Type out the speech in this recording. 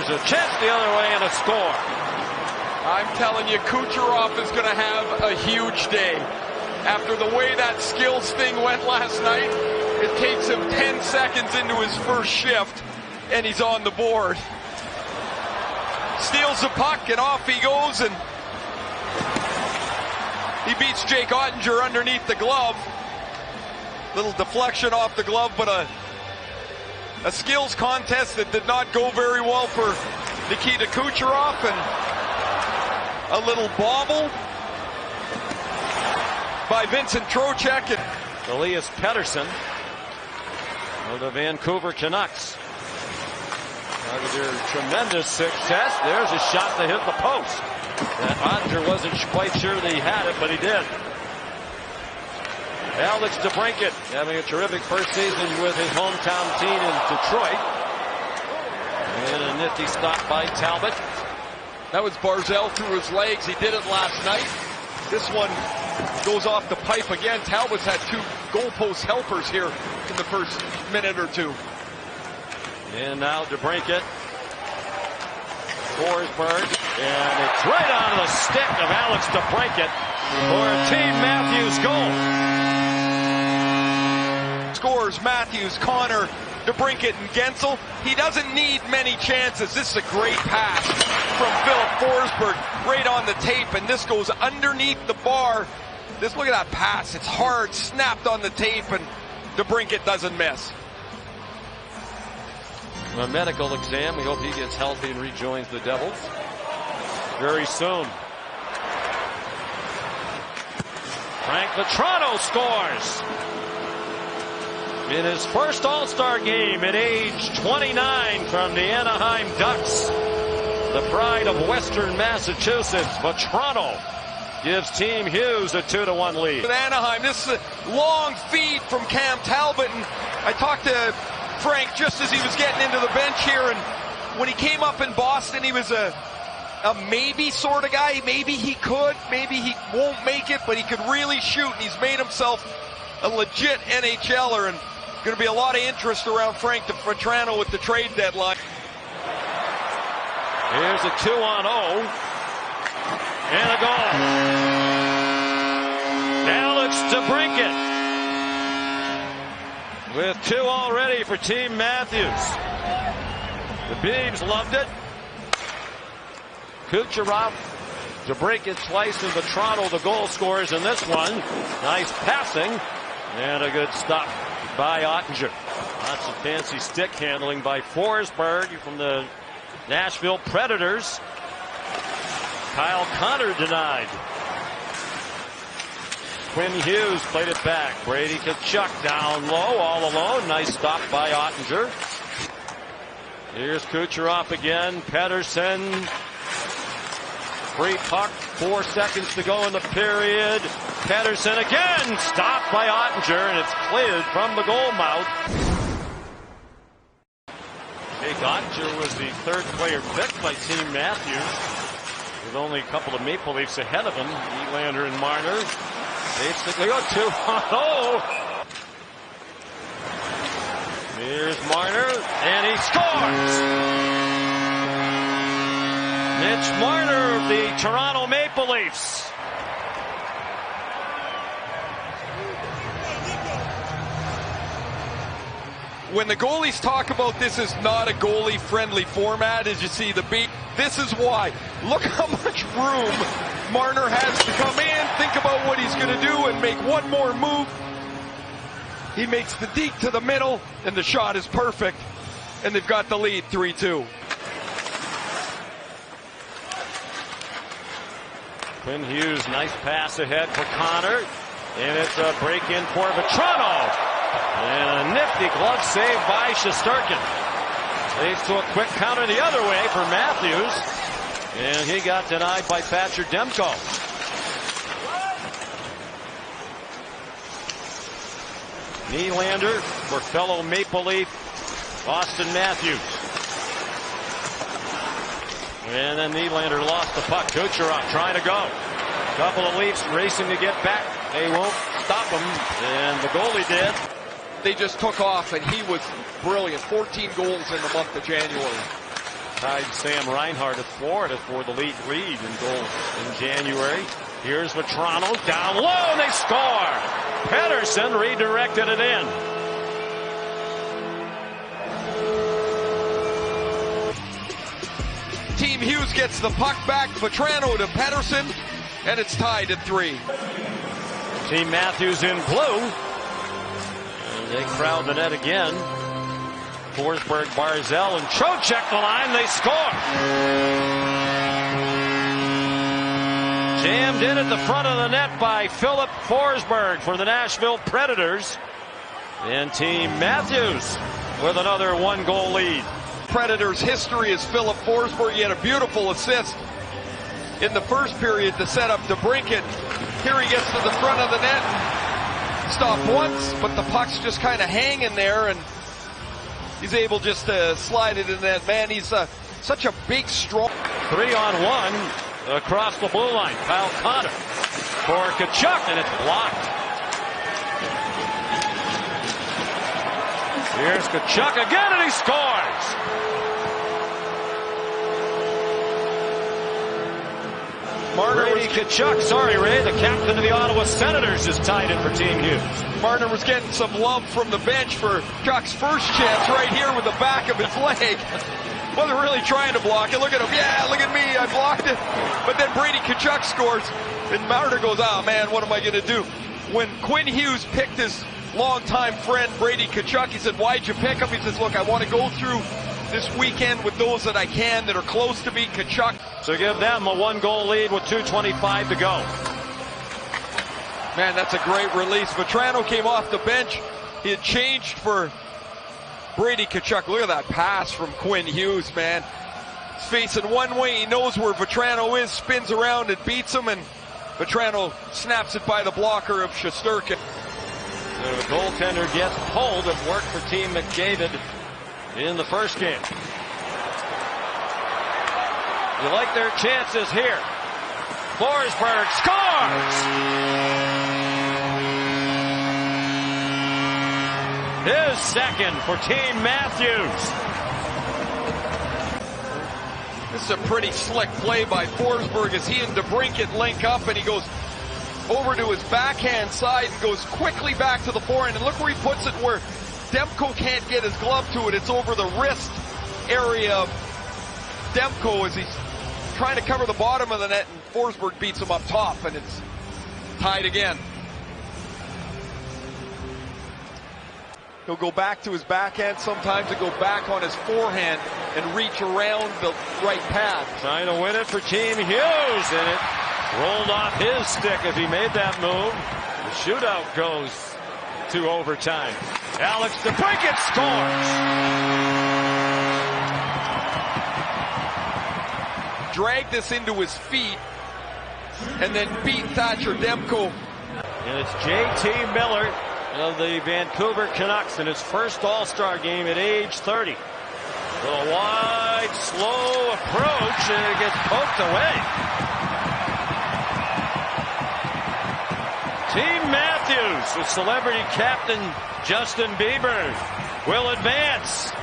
Here's a chance the other way and a score. I'm telling you, Kucherov is going to have a huge day. After the way that skills thing went last night, it takes him 10 seconds into his first shift, and he's on the board. Steals the puck, and off he goes, and he beats Jake Ottinger underneath the glove. Little deflection off the glove, but a skills contest that did not go very well for Nikita Kucherov, and a little bobble by Vincent Trocheck and Elias Pettersson of the Vancouver Canucks. Their tremendous success. There's a shot that hit the post. Ottinger wasn't quite sure that he had it, but he did. Alex DeBrincat having a terrific first season with his hometown team in Detroit. And a nifty stop by Talbot. That was Barzal through his legs. He did it last night. This one goes off the pipe again. Talbot's had two goalpost helpers here in the first minute or two. And now DeBrincat. Forsberg. And it's right on the stick of Alex DeBrincat for a Team Matthews goal. Scores Matthews, Connor, DeBrincat, and Gensel. He doesn't need many chances. This is a great pass from Philip Forsberg right on the tape, and this goes underneath the bar. Look at that pass. It's hard, snapped on the tape, and DeBrincat doesn't miss. A medical exam. We hope he gets healthy and rejoins the Devils very soon. Frank Vatrano scores in his first All-Star game at age 29 from the Anaheim Ducks. The pride of Western Massachusetts. Vatrano gives Team Hughes a 2-1 lead. With Anaheim, this is a long feed from Cam Talbot, and I talked to Frank just as he was getting into the bench here, and when he came up in Boston, he was a maybe sort of guy. Maybe he could, maybe he won't make it, but he could really shoot, and he's made himself a legit NHLer, and going to be a lot of interest around Frank Vatrano with the trade deadline. Here's a 2-on-0 and a goal. Alex DeBrincat with two already for Team Matthews. The Beavs loved it. Kucherov, DeBrincat twice, and Vatrano the goal scorers in this one. Nice passing and a good stop by Ottinger. Lots of fancy stick handling by Forsberg from the Nashville Predators. Kyle Connor denied. Quinn Hughes played it back. Brady Tkachuk down low, all alone. Nice stop by Ottinger. Here's Kucherov again. Pettersson. Free puck. 4 seconds to go in the period. Pettersson again. Stopped by Ottinger, and it's cleared from the goal mouth. Jake Ottinger was the third player picked by Team Matthews, with only a couple of Maple Leafs ahead of him. Nylander and Marner. They go 2-0. Here's Marner, and he scores. Mitch Marner of the Toronto Maple Leafs. When the goalies talk about this is not a goalie-friendly format, as you see the beat, this is why. Look how much room Marner has to come in, think about what he's going to do, and make one more move. He makes the deke to the middle, and the shot is perfect, and they've got the lead 3-2. Quinn Hughes, nice pass ahead for Connor, and it's a break-in for Vatrano. And a nifty glove save by Shesterkin. Leads to a quick counter the other way for Matthews. And he got denied by Thatcher Demko. Nylander for fellow Maple Leaf Austin Matthews. And then Nylander lost the puck. Kucherov trying to go. Couple of Leafs racing to get back. They won't stop him. And the goalie did. They just took off, and he was brilliant. 14 goals in the month of January. tied Sam Reinhart of Florida for the league in goals in January. Here's Vatrano down low, and they score. Pettersson redirected it in. Team Hughes gets the puck back. Vatrano to Pettersson, and it's tied at 3. Team Matthews in blue. And they crowd the net again. Forsberg, Barzal, and Trocheck the line. They score. Jammed in at the front of the net by Philip Forsberg for the Nashville Predators. And Team Matthews with another 1-goal lead. Predators' history is Philip Forsberg. He had a beautiful assist in the first period to set up DeBrincat. Here he gets to the front of the net. Stopped once, but the puck's just kind of hanging there, and he's able just to slide it in that. Man, he's such a big, strong. 3-on-1 across the blue line. Kyle Connor for Tkachuk, and it's blocked. Here's Tkachuk again, and he scores. Brady Tkachuk, sorry Ray, the captain of the Ottawa Senators is tied in for Team Hughes. Marner was getting some love from the bench for Tkachuk's first chance right here with the back of his leg. Wasn't really trying to block it. Look at him. Yeah, look at me. I blocked it. But then Brady Tkachuk scores, and Marner goes, oh man, what am I going to do? When Quinn Hughes picked his longtime friend Brady Tkachuk, he said, why'd you pick him? He says, look, I want to go through this weekend with those that I can that are close to me. Tkachuk. So give them a 1-goal lead with 2:25 to go. Man, that's a great release. Vatrano came off the bench. He had changed for Brady Tkachuk. Look at that pass from Quinn Hughes, man. He's facing one way. He knows where Vatrano is, spins around and beats him, and Vatrano snaps it by the blocker of Shesterkin. The goaltender gets pulled. It worked for Team McDavid in the first game. You like their chances here. Forsberg scores! His second for Team Matthews. This is a pretty slick play by Forsberg as he and DeBrincat link up, and he goes over to his backhand side and goes quickly back to the forehand. And look where he puts it, where Demko can't get his glove to it. It's over the wrist area of Demko as he's trying to cover the bottom of the net, and Forsberg beats him up top, and it's tied again. He'll go back to his backhand sometimes and go back on his forehand and reach around the right pad. Trying to win it for Team Hughes, and it rolled off his stick as he made that move. The shootout goes to overtime. Alex DeBrincat scores. Dragged this into his feet and then beat Thatcher Demko. And it's J.T. Miller of the Vancouver Canucks in his first All-Star game at age 30. A wide, slow approach, and it gets poked away. Team Matthews with celebrity captain Justin Bieber will advance.